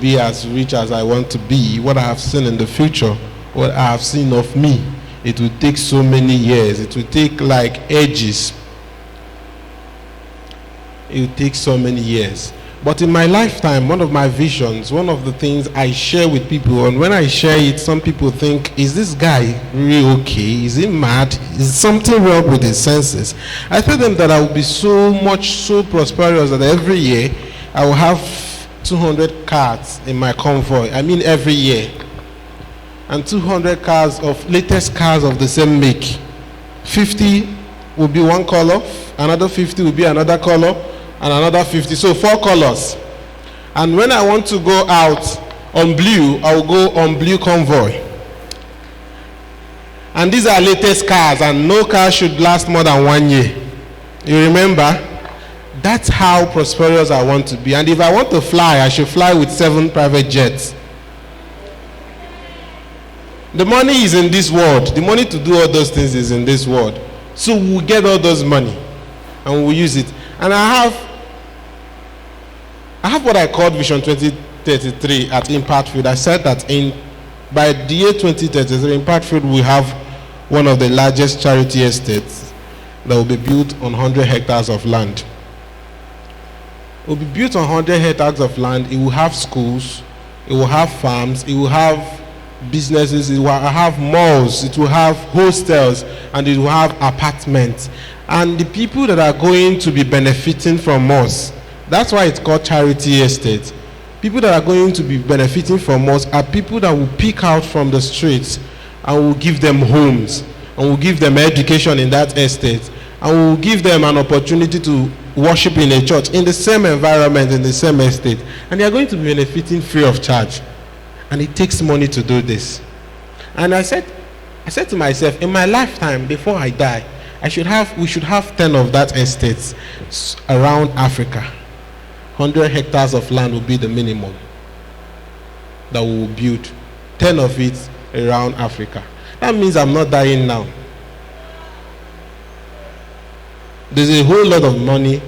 be as rich as I want to be, what I have seen in the future, what I have seen of me, it will take so many years. It will take like ages. It will take so many years. But in my lifetime, one of my visions, one of the things I share with people, and when I share it, some people think, is this guy really okay? Is he mad? Is something wrong with his senses? I tell them that I will be so prosperous that every year I will have 200 cars in my convoy. I mean every year. And 200 cars of latest cars of the same make. 50 will be one color, another 50 will be another color, and another 50. So 4 colors. And when I want to go out on blue, I will go on blue convoy. And these are latest cars, and no car should last more than 1 year. You remember? That's how prosperous I want to be. And if I want to fly, I should fly with 7 private jets. The money is in this world. The money to do all those things is in this world. So we'll get all those money and we'll use it. And I have what I call Vision 2033 at Impact Field. I said that by the year 2033, Impact Field will have one of the largest charity estates that will be built on 100 hectares of land. It will be built on 100 hectares of land. It will have schools, it will have farms, it will have businesses, it will have malls, it will have hostels, and it will have apartments. And the people that are going to be benefiting from us, that's why it's called charity estate. People that are going to be benefiting from us are people that will pick out from the streets and will give them homes, and will give them education in that estate, and will give them an opportunity to worship in a church in the same environment, in the same estate. And they are going to be benefiting free of charge. And it takes money to do this. And I said to myself, in my lifetime, before I die, we should have 10 of that estates around Africa. 100 hectares of land will be the minimum that we will build. 10 of it around Africa. That means I'm not dying now. There's a whole lot of money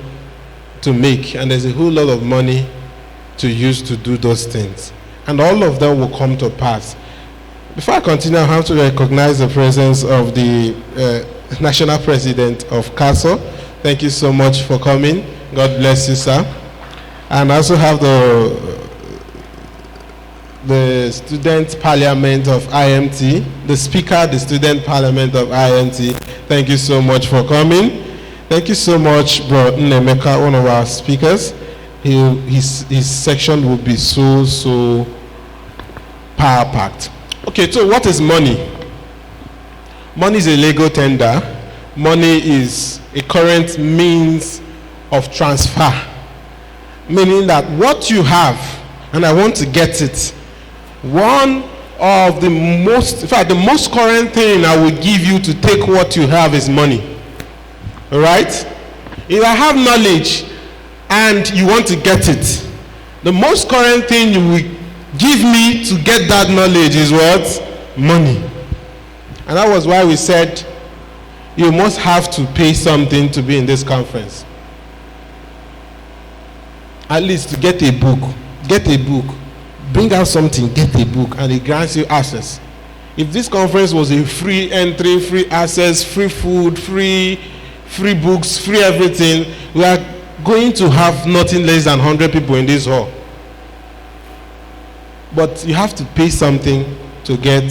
to make, and there's a whole lot of money to use to do those things. And all of them will come to pass. Before I continue, I have to recognize the presence of the National President of CASO. Thank you so much for coming. God bless you, sir. And I also have the Student Parliament of IMT, the Speaker, the Student Parliament of IMT. Thank you so much for coming. Thank you so much, Bro Nemeka, one of our speakers. His section will be so power-packed. Okay, so what is money? Money is a legal tender. Money is a current means of transfer. Meaning that what you have, and I want to get it, one of the most, in fact, the most current thing I will give you to take what you have is money. All right? If I have knowledge and you want to get it, the most current thing you will give me to get that knowledge is what? Money. And that was why we said you must have to pay something to be in this conference. At least to get a book. Get a book. Bring out something, get a book, and it grants you access. If this conference was a free entry, free access, free food, free books, free everything, we are going to have nothing less than 100 people in this hall. But you have to pay something to get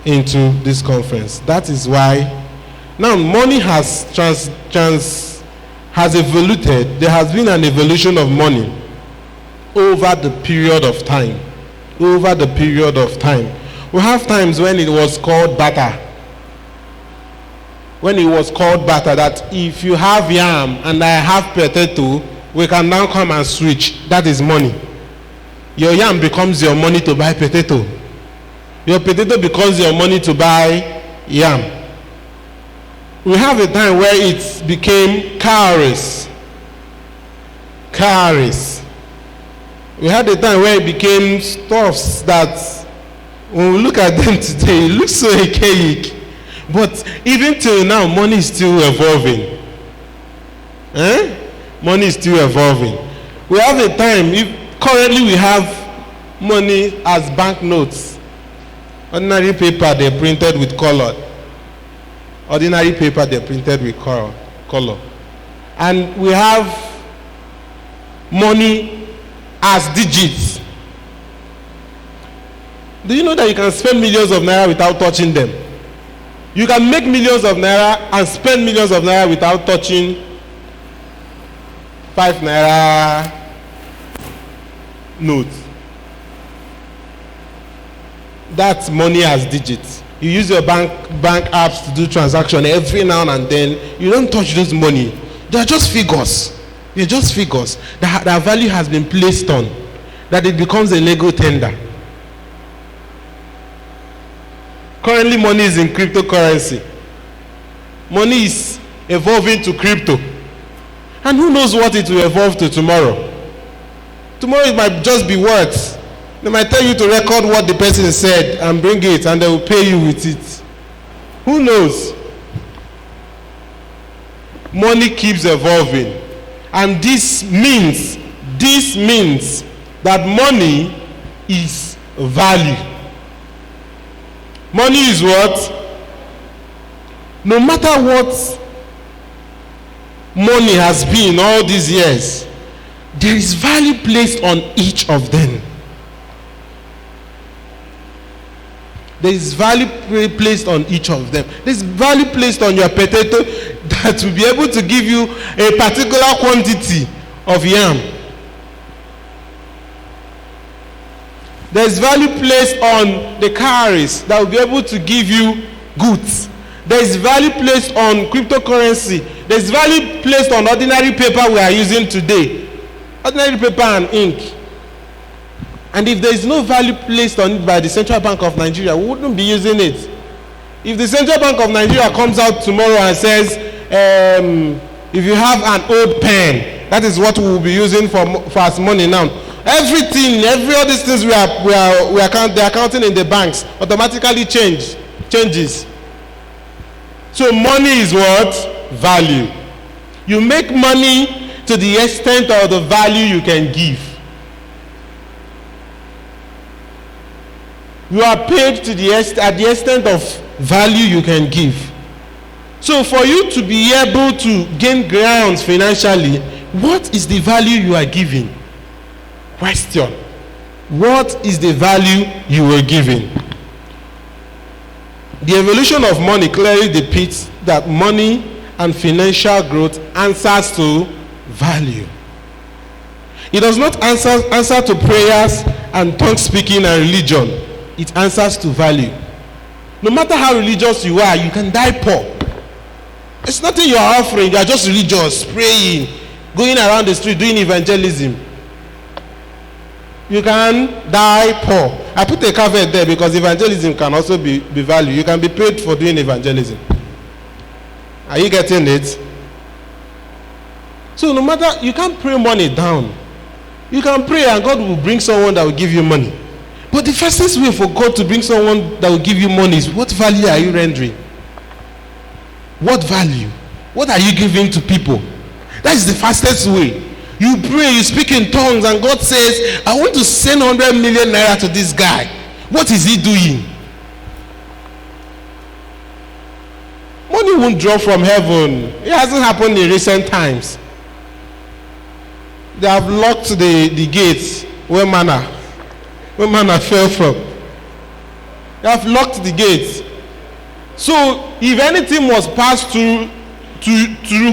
into this conference. That is why now money has evoluted. There has been an evolution of money over the period of time. Over the period of time. We have times when it was called barter. When it was called barter, that if you have yam and I have potato, we can now come and switch. That is money. Your yam becomes your money to buy potato. Your potato becomes your money to buy yam. We have a time where it became cowries. Cowries. We had a time where it became stuffs that, when we look at them today, it looks so archaic. But even till now, money is still evolving. Money is still evolving. We have a time, currently we have money as banknotes. Ordinary paper they printed with color. Ordinary paper they printed with color. And we have money as digits. Do you know that you can spend millions of naira without touching them? You can make millions of naira and spend millions of naira without touching 5 naira notes. That's money as digits. You use your bank apps to do transaction every now and then. You don't touch those money. They are just figures. They're just figures that value has been placed on, that it becomes a legal tender. Currently, money is in cryptocurrency. Money is evolving to crypto. And who knows what it will evolve to tomorrow? Tomorrow it might just be words. They might tell you to record what the person said and bring it, and they will pay you with it. Who knows? Money keeps evolving. And this means that money is value. Money is what? No matter what money has been all these years, there is value placed on each of them. There is value placed on each of them. There is value placed on your potato that will be able to give you a particular quantity of yam. There is value placed on the cowries that will be able to give you goods. There is value placed on cryptocurrency. There is value placed on ordinary paper we are using today. Ordinary paper and ink. And if there is no value placed on it by the Central Bank of Nigeria, we wouldn't be using it. If the Central Bank of Nigeria comes out tomorrow and says, if you have an old pen, that is what we will be using for as money now. All these things they are counting in the banks automatically changes. So money is what? Value. You make money to the extent of the value you can give. You are paid to at the extent of value you can give. So for you to be able to gain grounds financially, what is the value you are giving? Question. What is the value you are giving? The evolution of money clearly depicts that money and financial growth answers to value. It does not answer to prayers and tongue speaking and religion. It answers to value. No matter how religious you are, you can die poor. It's nothing you are offering. You are just religious, praying, going around the street doing evangelism. You can die poor. I put a caveat there because evangelism can also be value. You can be paid for doing evangelism. Are you getting it? So no matter, you can't pray money down. You can pray and God will bring someone that will give you money. But the fastest way for God to bring someone that will give you money is, what value are you rendering? What value? What are you giving to people? That is the fastest way. You pray, you speak in tongues, and God says, I want to send 100 million naira to this guy. What is he doing? Money won't drop from heaven. It hasn't happened in recent times. They have locked the gates where manna fell from. They have locked the gates. So if anything must pass through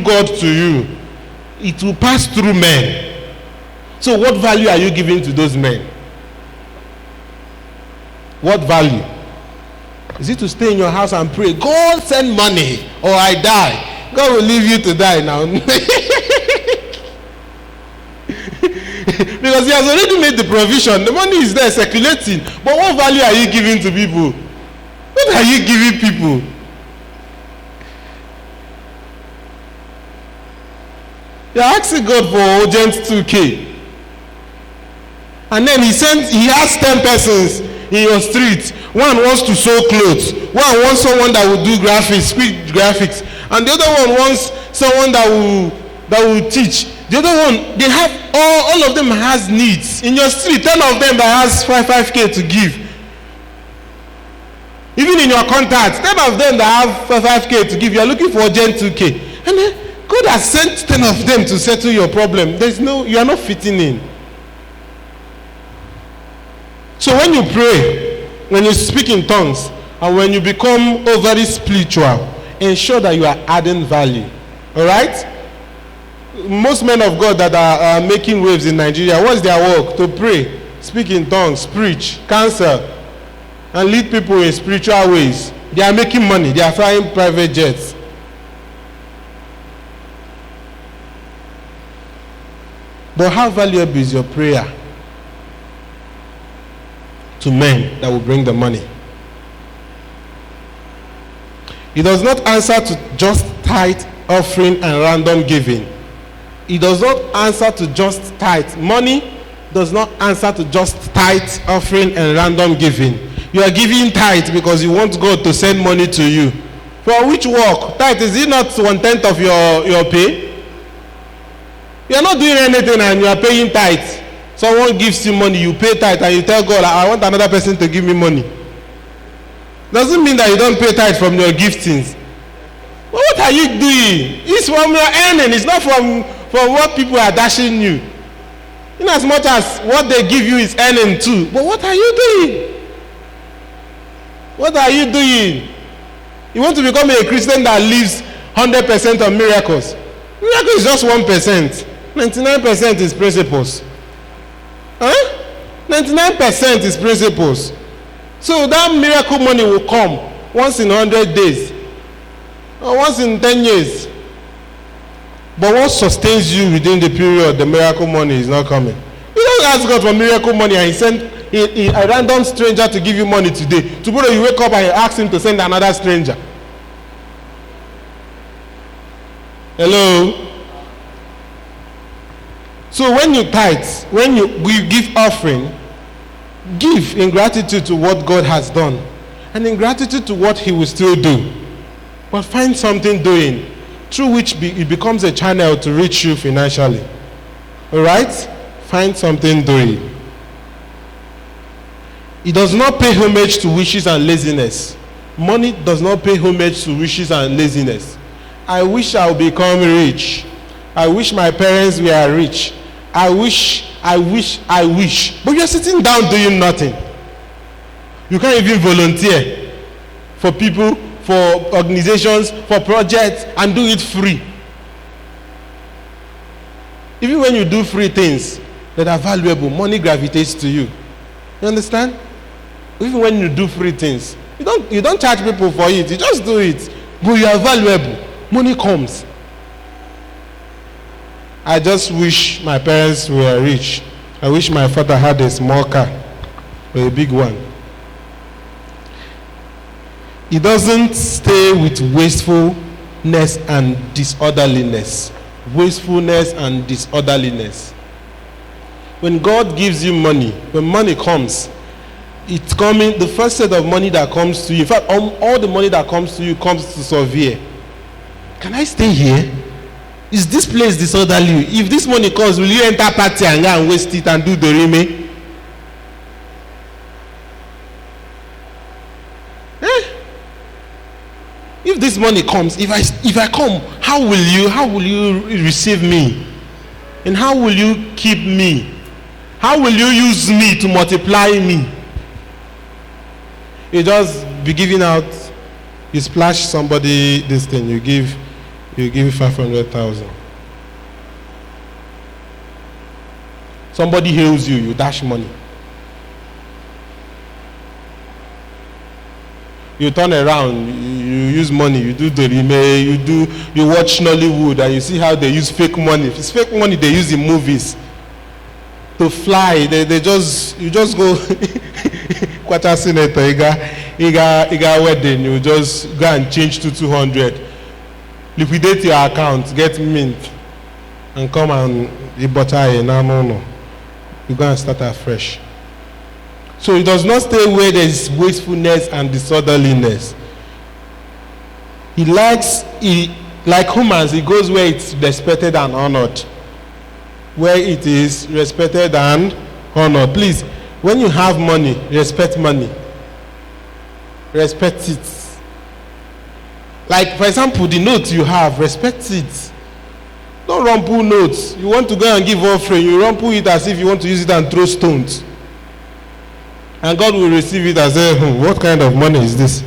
God to you, it will pass through men. So what value are you giving to those men? What value? Is it to stay in your house and pray, God send money or I die? God will leave you to die now. Because he has already made the provision. The money is there circulating. But what value are you giving to people? What are you giving people? You're asking God for urgent 2K. And then he has 10 persons in your street. One wants to sew clothes. One wants someone that will do graphics, quick graphics. And the other one wants someone that will teach. The other one, they have all of them has needs. In your street, 10 of them that has 5K to give. Even in your contacts, 10 of them that have 5K to give, you are looking for Gen 2K. And then God has sent 10 of them to settle your problem. You are not fitting in. So when you pray, when you speak in tongues, and when you become overly spiritual, ensure that you are adding value. All right? Most men of God that are making waves in Nigeria, what's their work? To pray, speak in tongues, preach, counsel, and lead people in spiritual ways. They are making money. They are flying private jets. But how valuable is your prayer to men that will bring the money? It does not answer to just tithe, offering, and random giving. It does not answer to just tithe. Money does not answer to just tithe, offering, and random giving. You are giving tithe because you want God to send money to you. For which work? Tithe, is it not 1/10 of your pay? You are not doing anything and you are paying tithe. Someone gives you money, you pay tithe, and you tell God, I want another person to give me money. Doesn't mean that you don't pay tithe from your giftings. But what are you doing? It's from your earning. It's not from what people are dashing you. In as much as what they give you is earning too. But what are you doing? What are you doing? You want to become a Christian that lives 100% on miracles. Miracle is just 1%. 99% is principles. 99% is principles. So that miracle money will come once in 100 days or once in 10 years. But what sustains you within the period the miracle money is not coming? You don't ask God for miracle money and he sent a random stranger to give you money today. Tomorrow you wake up and you ask him to send another stranger. Hello? So when you tithe, when you give offering, give in gratitude to what God has done and in gratitude to what he will still do. But find something doing through which it becomes a channel to reach you financially. All right? Find something doing. It does not pay homage to wishes and laziness. Money does not pay homage to wishes and laziness. I wish I would become rich. I wish my parents were rich. I wish. But you're sitting down doing nothing. You can't even volunteer for people, for organizations, for projects, and do it free. Even when you do free things that are valuable, money gravitates to you. You understand? Even when you do free things, you don't charge people for it. You just do it. But you are valuable. Money comes. I just wish my parents were rich. I wish my father had a small car or a big one. It doesn't stay with wastefulness and disorderliness. Wastefulness and disorderliness. When God gives you money, when money comes, it's coming, the first set of money that comes to you, in fact, all the money that comes to you comes to survey. Can I stay here? Is this place disorderly? If this money comes, will you enter party and go and waste it and do the remain? If this money comes, if I come, how will you receive me? And how will you keep me? How will you use me to multiply me? You just be giving out, you splash somebody this thing, you give 500,000. Somebody hails you, you dash money. You turn around, you use money, you do the remake, you watch Nollywood and you see how they use fake money. If it's fake money they use in movies to fly, you just go quarter senator, iga wedding, you just go and change to 200. Liquidate your account, get mint, and come and you no. You go and start afresh. So it does not stay where there is wastefulness and disorderliness. Like humans, it goes where it's respected and honored. where it is respected and honored. Please, when you have money, respect money. Respect it. Like, for example, the note you have, respect it. Don't rumple notes. You want to go and give offering, you rumple it as if you want to use it and throw stones. And God will receive it as what kind of money is this?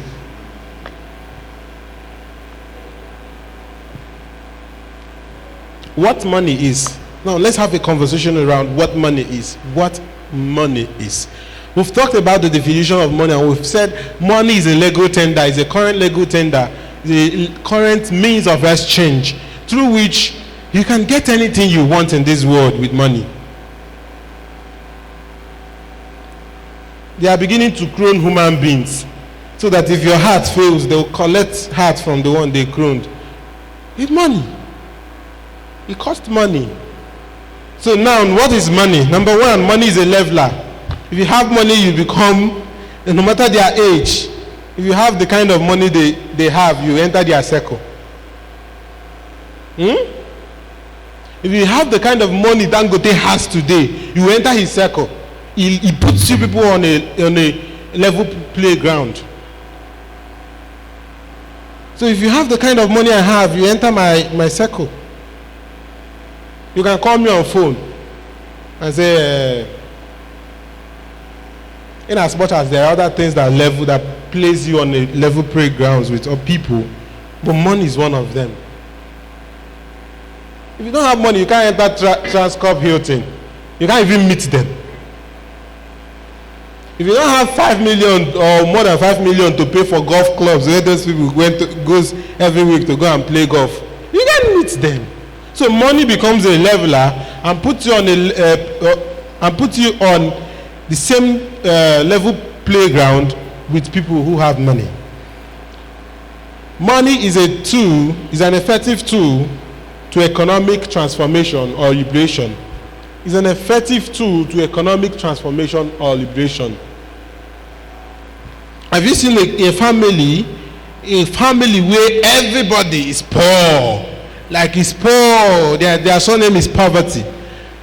What money is? Now let's have a conversation around what money is. What money is. We've talked about the definition of money, and we've said money is a legal tender, is a current legal tender, the current means of exchange through which you can get anything you want in this world with money. They are beginning to clone human beings so that if your heart fails, they'll collect heart from the one they cloned. With money. It costs money. So now, what is money? Number one, money is a leveler. If you have money, you become, no matter their age, if you have the kind of money they have, you enter their circle. If you have the kind of money Dangote has today, you enter his circle. He puts you people on a level playground. So if you have the kind of money I have, you enter my circle. You can call me on phone and say, in as much as there are other things that place you on a level playgrounds with other people, but money is one of them. If you don't have money, you can't enter Transcorp Hilton. You can't even meet them. If you don't have 5 million or more than 5 million to pay for golf clubs, where those people goes every week to go and play golf, you can't meet them. So money becomes a leveler and puts you on the same level playground with people who have money. Money is an effective tool to economic transformation or liberation. It's an effective tool to economic transformation or liberation. Have you seen a family where everybody is poor? Like it's poor, their surname is poverty.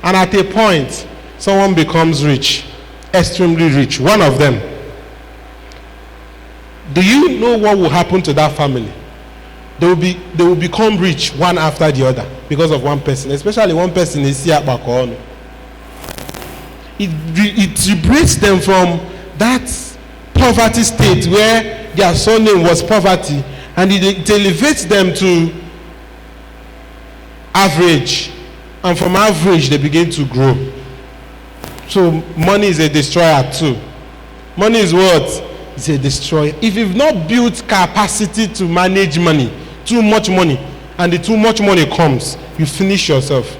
And at a point, someone becomes rich, extremely rich, one of them. Do you know what will happen to that family? They will become rich one after the other because of one person, especially one person is Siabakono. It liberates them from that poverty state where their surname was poverty, and it elevates them to average, and from average they begin to grow. So money is a destroyer too. Money is what? It's a destroyer. If you've not built capacity to manage money, too much money, and the too much money comes, you finish yourself.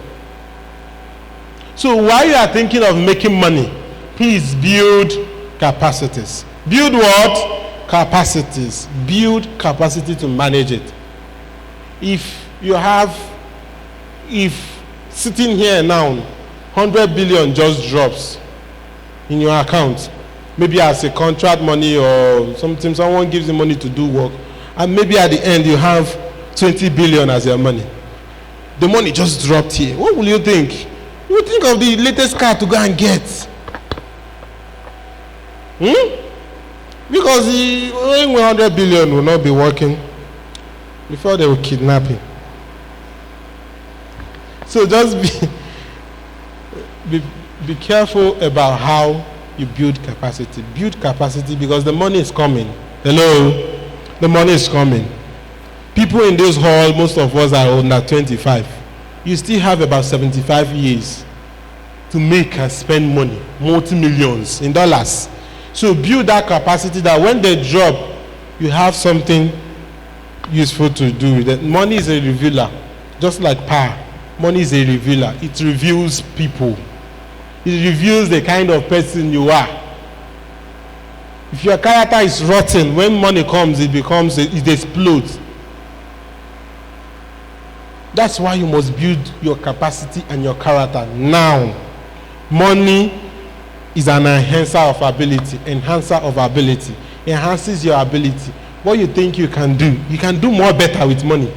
So while you are thinking of making money, please build capacities. Build what? Capacities. Build capacity to manage it. If sitting here now, 100 billion just drops in your account, maybe as a contract money or something, someone gives you money to do work, and maybe at the end you have 20 billion as your money. The money just dropped here. What will you think? You will think of the latest car to go and get. Because the 100 billion will not be working before they will kidnap him. So just be careful about how you build capacity. Build capacity because the money is coming. Hello? The money is coming. People in this hall, most of us are under 25. You still have about 75 years to make and spend money, multi-millions in dollars. So build that capacity that when they drop, you have something useful to do with it. Money is a revealer, just like power. Money is a revealer. It reveals people. It reveals the kind of person you are. If your character is rotten, when money comes, it explodes. That's why you must build your capacity and your character now. Money is an enhancer of ability. Enhances your ability. What you think you can do more better with money.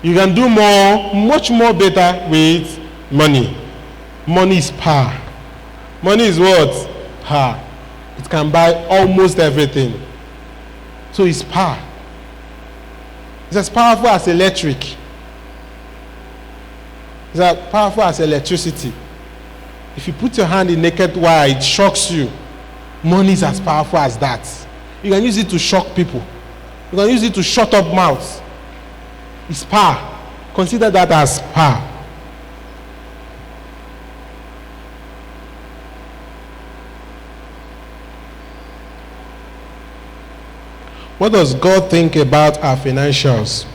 You can do more, much more better with money. Money is power. Money is what? Power. It can buy almost everything. So it's power. It's as powerful as electric. It's as powerful as electricity. If you put your hand in naked wire, it shocks you. Money is as powerful as that. You can use it to shock people. You can use it to shut up mouths. It's power. Consider that as power. What does God think about our financials?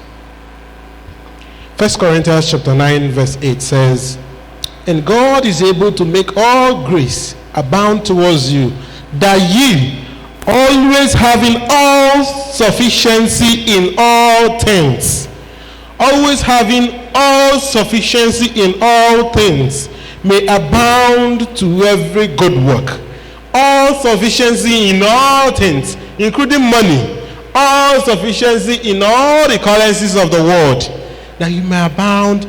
1 Corinthians chapter 9 verse 8 says, "And God is able to make all grace abound towards you, that ye, always having all sufficiency in all things, always having all sufficiency in all things, may abound to every good work." All sufficiency in all things, including money. All sufficiency in all the currencies of the world, that you may abound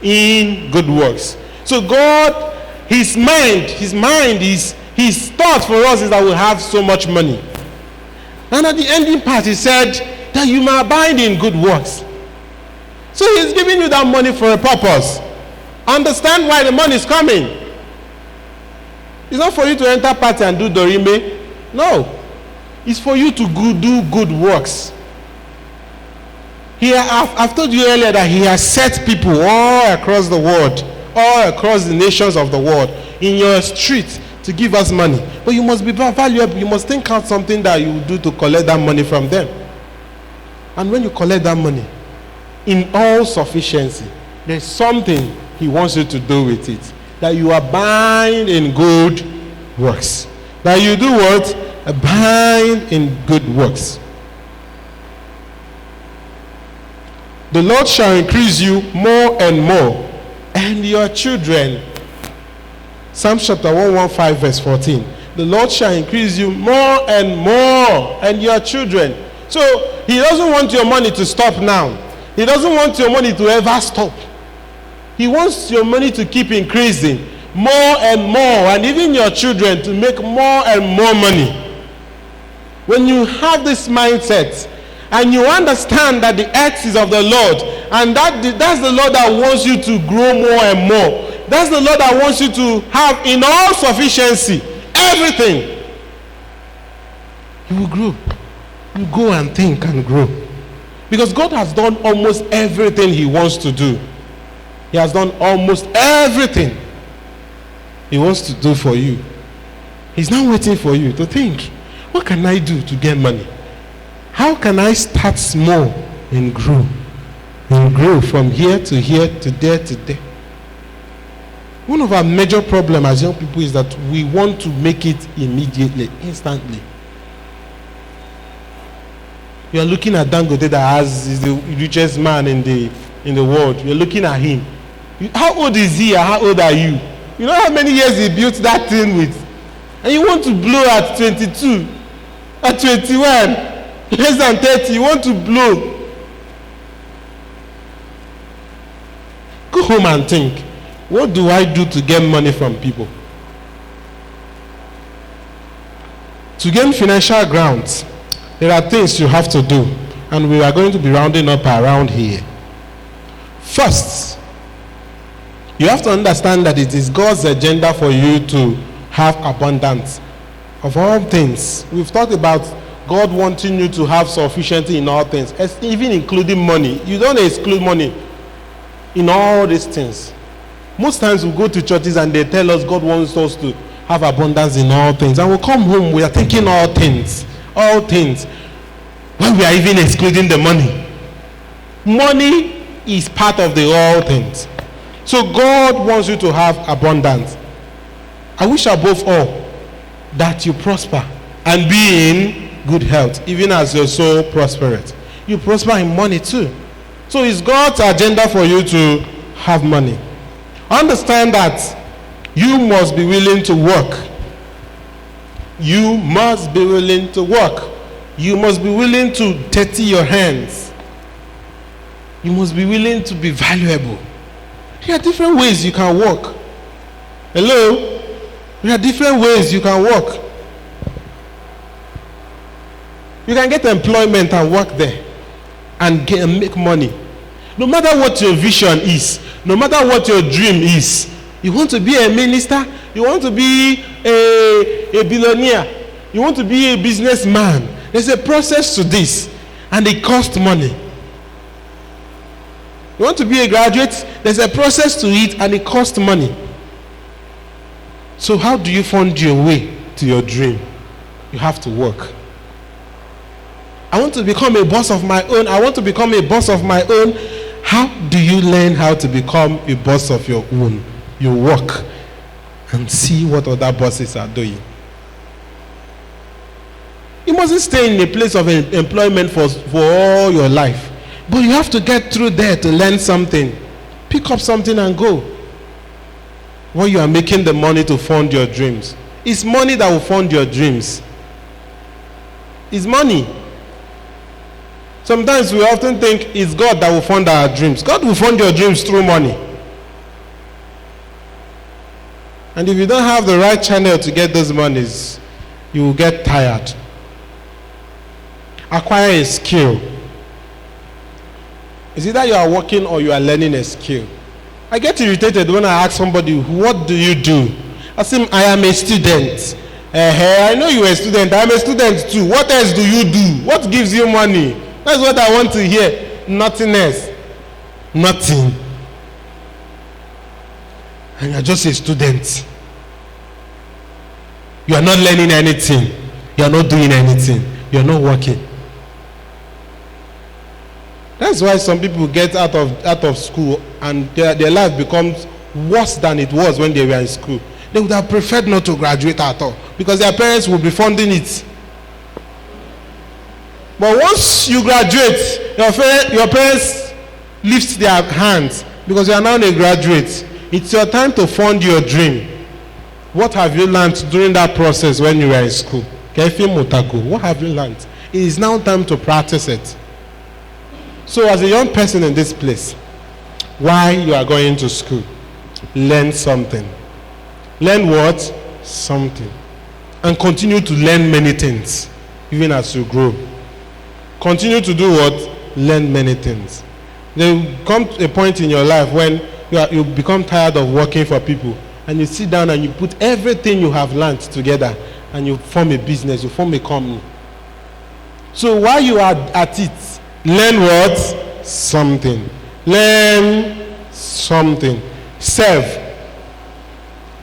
in good works. So God, his thought for us is that we have so much money. And at the ending part, he said that you may abound in good works. So he's giving you that money for a purpose. Understand why the money is coming. It's not for you to enter party and do dorime. No. It's for you to do good works. I've told you earlier that he has set people all across the world, all across the nations of the world, in your street to give us money. But you must be valuable. You must think out something that you will do to collect that money from them. And when you collect that money, in all sufficiency, there's something he wants you to do with it. That you abide in good works. That you do what? Abide in good works. The Lord shall increase you more and more, and your children. Psalms chapter 115 verse 14. The Lord shall increase you more and more, and your children. So he doesn't want your money to stop now. He doesn't want your money to ever stop. He wants your money to keep increasing more and more, and even your children to make more and more money. When you have this mindset and you understand that the earth is of the Lord, and that's the Lord that wants you to grow more and more. That's the Lord that wants you to have in all sufficiency everything. You will grow. You go and think and grow. Because God has done almost everything he wants to do. He has done almost everything he wants to do for you. He's now waiting for you to think, what can I do to get money? How can I start small and grow? And grow from here to here to there to there. One of our major problems as young people is that we want to make it immediately, instantly. You are looking at Dangote that is the richest man in the world. You're looking at him. How old is he and how old are you? You know how many years he built that thing with? And you want to blow at 22, at 21, less than 30, you want to blow. Go home and think, what do I do to get money from people? To gain financial grounds, there are things you have to do, and we are going to be rounding up around here. First, you have to understand that it is God's agenda for you to have abundance of all things. We've talked about God wanting you to have sufficiency in all things, even including money. You don't exclude money in all these things. Most times we go to churches and they tell us God wants us to have abundance in all things, and we come home, we are thinking all things, when we are even excluding the money. Money is part of the all things. So God wants you to have abundance. I wish above all that you prosper and be in good health, even as your soul prospereth. You prosper in money too. So it's God's agenda for you to have money. Understand that you must be willing to work. You must be willing to work. You must be willing to dirty your hands. You must be willing to be valuable. There are different ways you can work. Hello? There are different ways you can work. You can get employment and work there and make money. No matter what your vision is, no matter what your dream is, you want to be a minister, you want to be a billionaire, you want to be a businessman. There's a process to this, and it costs money. You want to be a graduate, there's a process to it, and it costs money. So how do you fund your way to your dream? You have to work. I want to become a boss of my own. I want to become a boss of my own. How do you learn how to become a boss of your own? You work and see what other bosses are doing. You mustn't stay in a place of employment for all your life. But you have to get through there to learn something. Pick up something and go. When you are making the money to fund your dreams. It's money that will fund your dreams. It's money. Sometimes we often think it's God that will fund our dreams. God will fund your dreams through money. And if you don't have the right channel to get those monies, you will get tired. Acquire a skill. It's either you are working or you are learning a skill. I get irritated when I ask somebody, what do you do? I say, I am a student. I know you are a student. I am a student too. What else do you do? What gives you money? That's what I want to hear. Nothing else. Nothing. And you're just a student. You are not learning anything. You are not doing anything. You are not working. That's why some people get out of school and their life becomes worse than it was when they were in school. They would have preferred not to graduate at all because their parents would be funding it. But once you graduate, your parents lift their hands because you are now a graduate. It's your time to fund your dream. What have you learned during that process when you were in school? What have you learned? It is now time to practice it. So as a young person in this place, while you are going to school, learn something. Learn what? Something. And continue to learn many things, even as you grow. Continue to do what? Learn many things. There will come a point in your life when you become tired of working for people, and you sit down and you put everything you have learned together, and you form a business, you form a company. So while you are at it, learn what? Something. Learn something. Serve.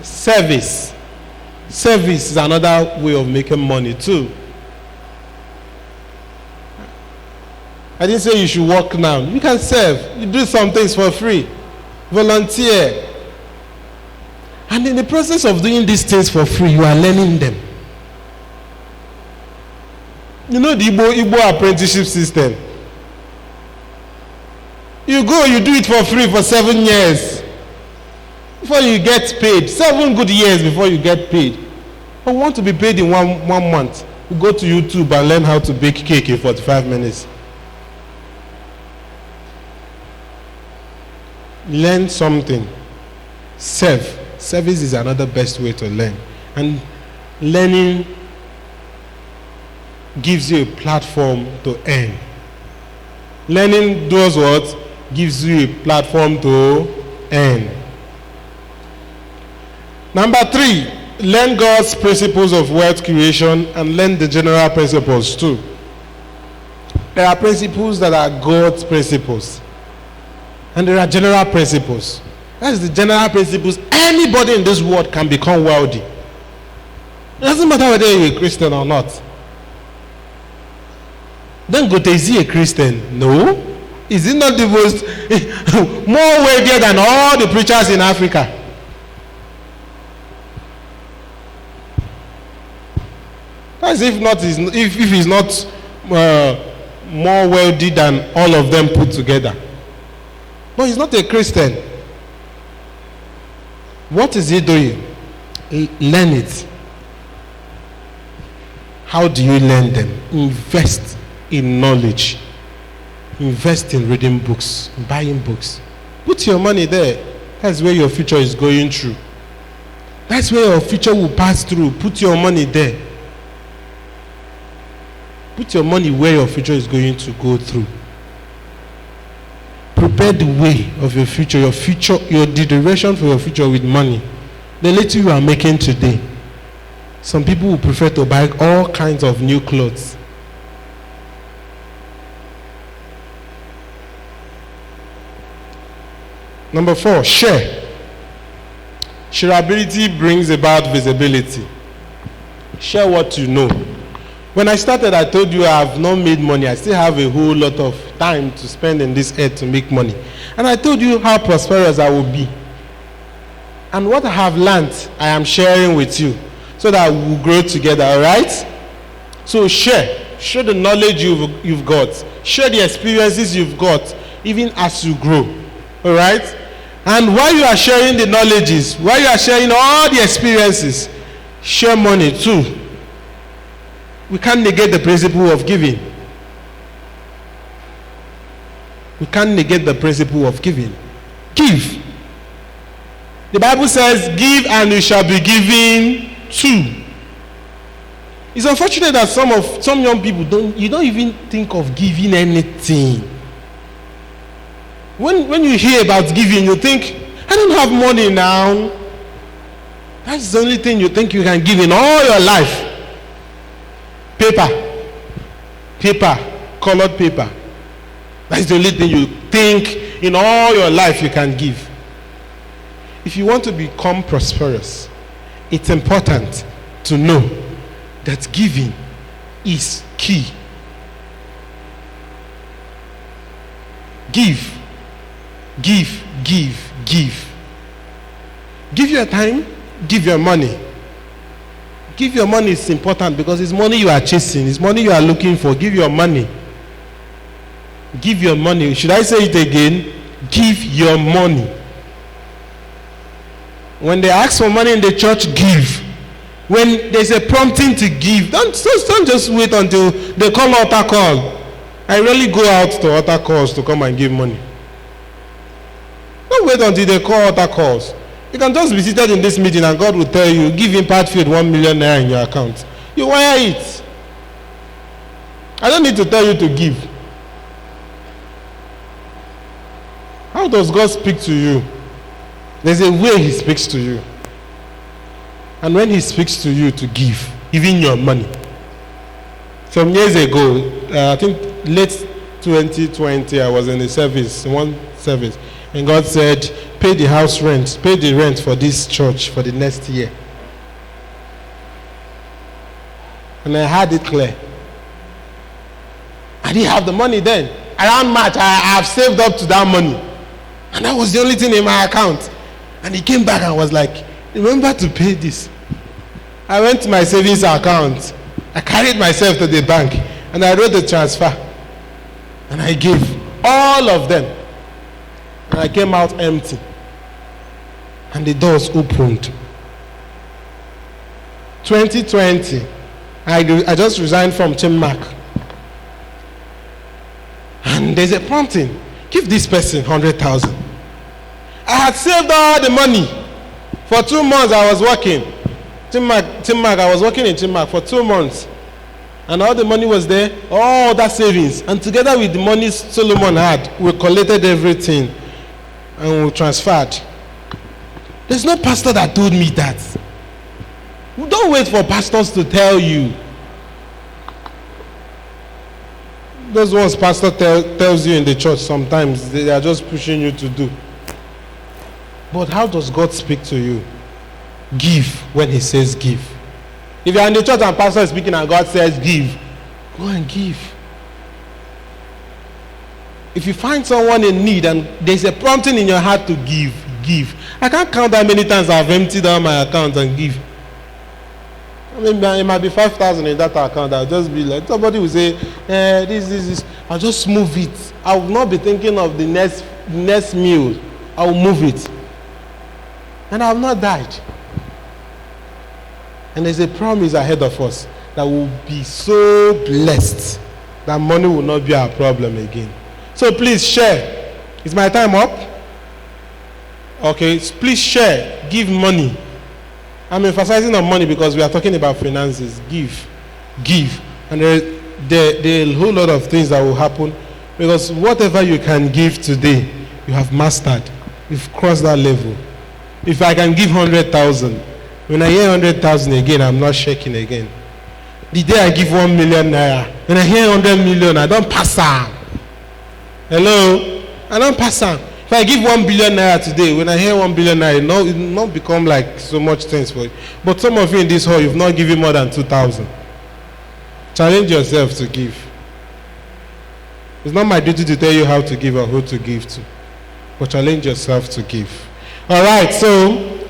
Service. Service is another way of making money too. I didn't say you should work now. You can serve. You do some things for free. Volunteer. And in the process of doing these things for free, you are learning them. You know the Igbo apprenticeship system. You go, you do it for free for 7 years before you get paid. 7 good years before you get paid. But want to be paid in one month. You go to YouTube and learn how to bake cake in 45 minutes. Learn something. Serve. Service is another best way to learn. And learning gives you a platform to earn. Learning does what? Gives you a platform to earn. Number 3, learn God's principles of wealth creation and learn the general principles too. There are principles that are God's principles. And there are general principles. That's the general principles. Anybody in this world can become wealthy. It doesn't matter whether you're a Christian or not. Then go to, is he a Christian? No. Is he not the most more wealthier than all the preachers in Africa? That's if he's not more wealthy than all of them put together. But he's not a Christian. What is he doing? Learn it. How do you learn them? Invest in knowledge. Invest in reading books, buying books. Put your money there. That's where your future is going through. That's where your future will pass through. Put your money there. Put your money where your future is going to go through. Prepare the way of your future, the direction for your future with money. The little you are making today. Some people will prefer to buy all kinds of new clothes. Number 4, share. Shareability brings about visibility. Share what you know. When I started, I told you I have not made money. I still have a whole lot of time to spend in this earth to make money. And I told you how prosperous I will be. And what I have learned, I am sharing with you so that we will grow together, all right? So share. Share the knowledge you've got. Share the experiences you've got, even as you grow, all right? And while you are sharing the knowledges, while you are sharing all the experiences, share money too. We can't negate the principle of giving. We can't negate the principle of giving. Give. The Bible says, give and you shall be given to. It's unfortunate that some young people don't even think of giving anything. When you hear about giving, you think, I don't have money now. That's the only thing you think you can give in all your life. Paper, colored paper. That's the only thing you think in all your life you can give. If you want to become prosperous, it's important to know that giving is key. Give. Give your time, give your money. Give your money is important because it's money you are chasing, it's money you are looking for. Give your money. Give your money. Should I say it again? Give your money. When they ask for money in the church, give. When there's a prompting to give, don't just wait until they call altar call. I rarely go out to altar calls to come and give money. Don't wait until they call altar calls. You can just be seated in this meeting and God will tell you, give Impact Field 1 million naira in your account. You wire it. I don't need to tell you to give. How does God speak to you? There's a way He speaks to you. And when He speaks to you to give, even your money. Some years ago, I think late 2020, I was in a service, one service. And God said, pay the house rent, pay the rent for this church for the next year. And I had it clear. I didn't have the money then. Around March, I have saved up to that money. And that was the only thing in my account. And he came back and was like, remember to pay this. I went to my savings account. I carried myself to the bank. And I wrote the transfer. And I gave all of them. And I came out empty. And the doors opened. 2020, I just resigned from Chinmark. And there's a prompting. Give this person 100,000. I had saved all the money. For 2 months I was working. Chinmark, I was working in Chinmark for 2 months. And all the money was there, all that savings. And together with the money Solomon had, we collected everything. And we transferred. There's no pastor that told me that. Don't wait for pastors to tell you. Those ones pastor tells you in the church sometimes, they are just pushing you to do. But how does God speak to you? Give when He says give. If you are in the church and pastor is speaking and God says give, go and give. If you find someone in need and there's a prompting in your heart to give, give. I can't count how many times I've emptied out my account and give. I mean, it might be 5,000 in that account. I'll just be like, somebody will say, this. I'll just move it. I will not be thinking of the next meal. I will move it. And I have not died. And there's a promise ahead of us that will be so blessed that money will not be our problem again. So please share. Is my time up? Okay, please share. Give money. I'm emphasizing on money because we are talking about finances. Give. And there are a whole lot of things that will happen, because whatever you can give today, you have mastered. You've crossed that level. If I can give 100,000, when I hear 100,000 again, I'm not shaking again. The day I give 1 million naira, when I hear 100 million, I don't pass on. Hello? I don't pass on. If I give 1 billion naira today, when I hear 1 billion naira, it will not become like so much things for you. But some of you in this hall, you've not given more than 2,000. Challenge yourself to give. It's not my duty to tell you how to give or who to give to, but challenge yourself to give. All right, so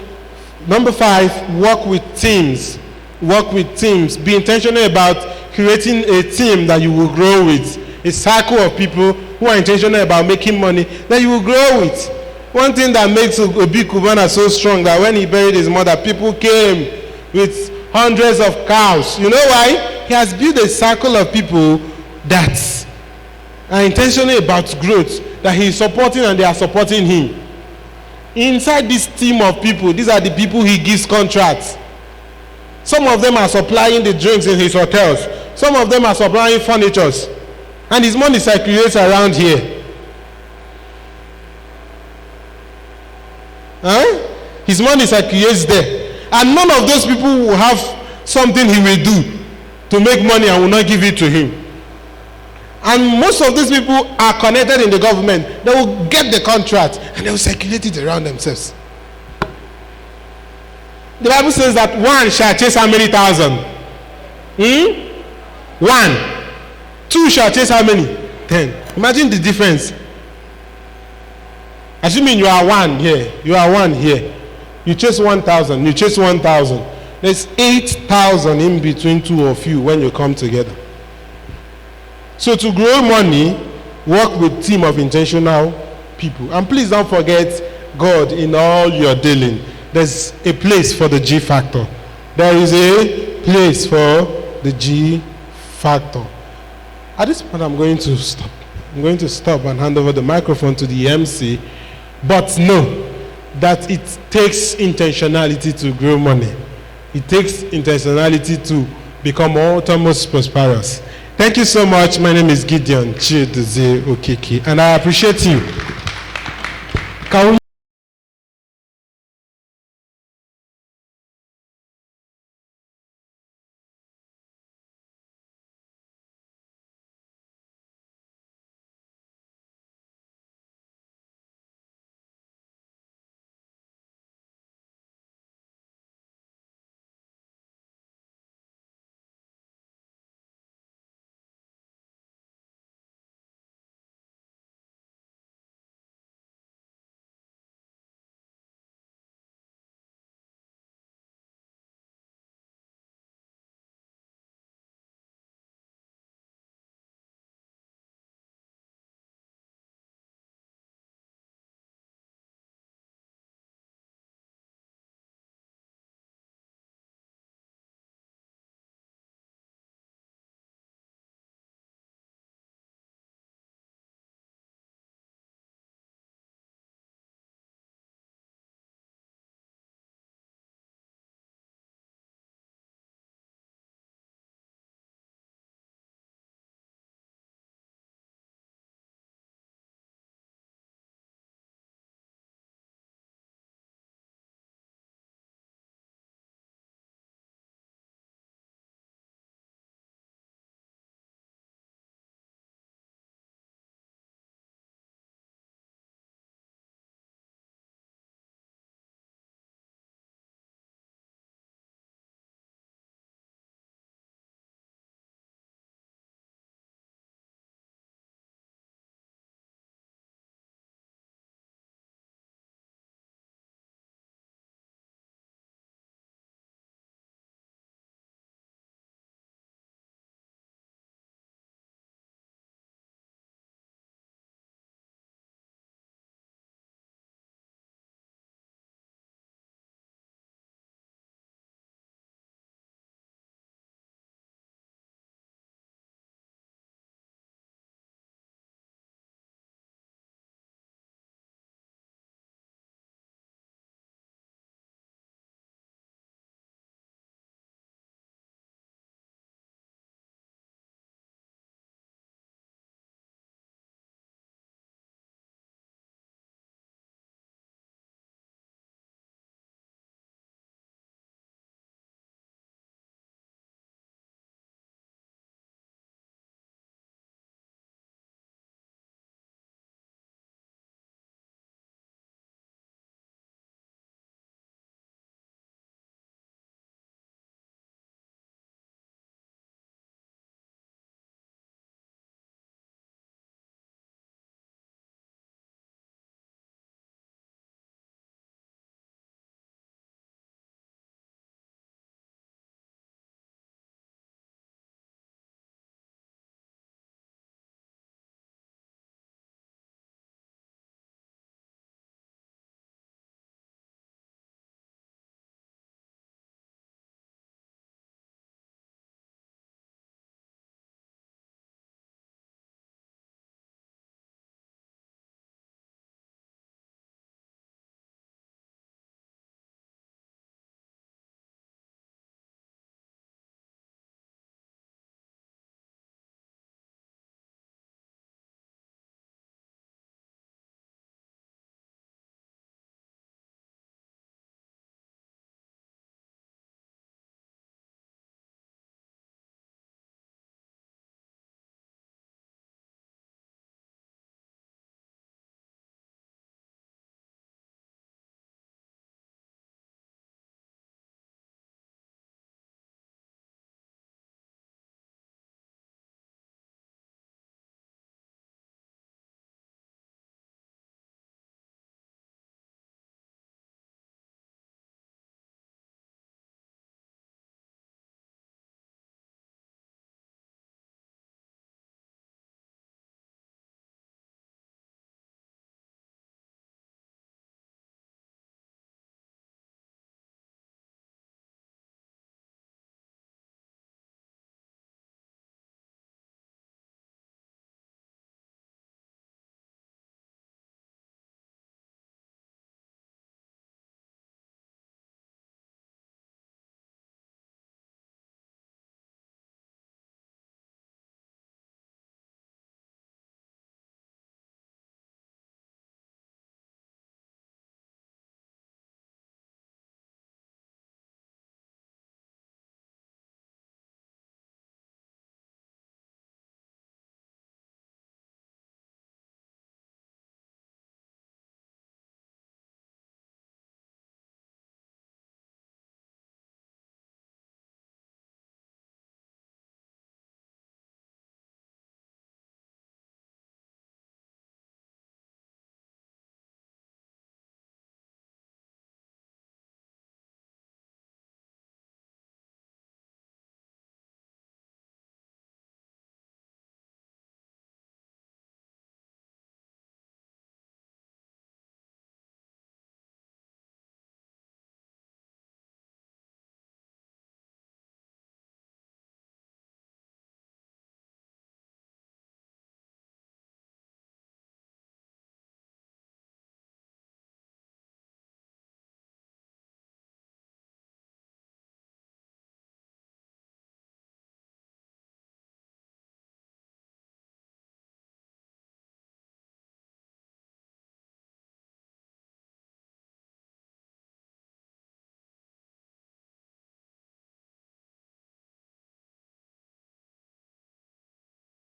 number 5, work with teams. Work with teams. Be intentional about creating a team that you will grow with. A circle of people who are intentional about making money that you will grow with. One thing that makes Obi Kubana so strong, that when he buried his mother, people came with hundreds of cows. You know why? He has built a circle of people that are intentional about growth, that he is supporting and they are supporting him. Inside this team of people, these are the people he gives contracts. Some of them are supplying the drinks in his hotels. Some of them are supplying furniture. And his money circulates around here. His money circulates there. And none of those people will have something he will do to make money and will not give it to him. And most of these people are connected in the government. They will get the contract and they will circulate it around themselves. The Bible says that one shall chase how many thousand? 1. 2 shall chase how many? 10. Imagine the difference. Assuming you are 1 here, you are 1 here. You chase 1,000, you chase 1,000. There's 8,000 in between two of you when you come together. So to grow money, work with a team of intentional people. And please don't forget God in all your dealing. There's a place for the G factor. There is a place for the G factor. At this point, I'm going to stop. I'm going to stop and hand over the microphone to the MC. But know that it takes intentionality to grow money. It takes intentionality to become almost prosperous. Thank you so much. My name is Gideon Chidozie Okeke, and I appreciate you.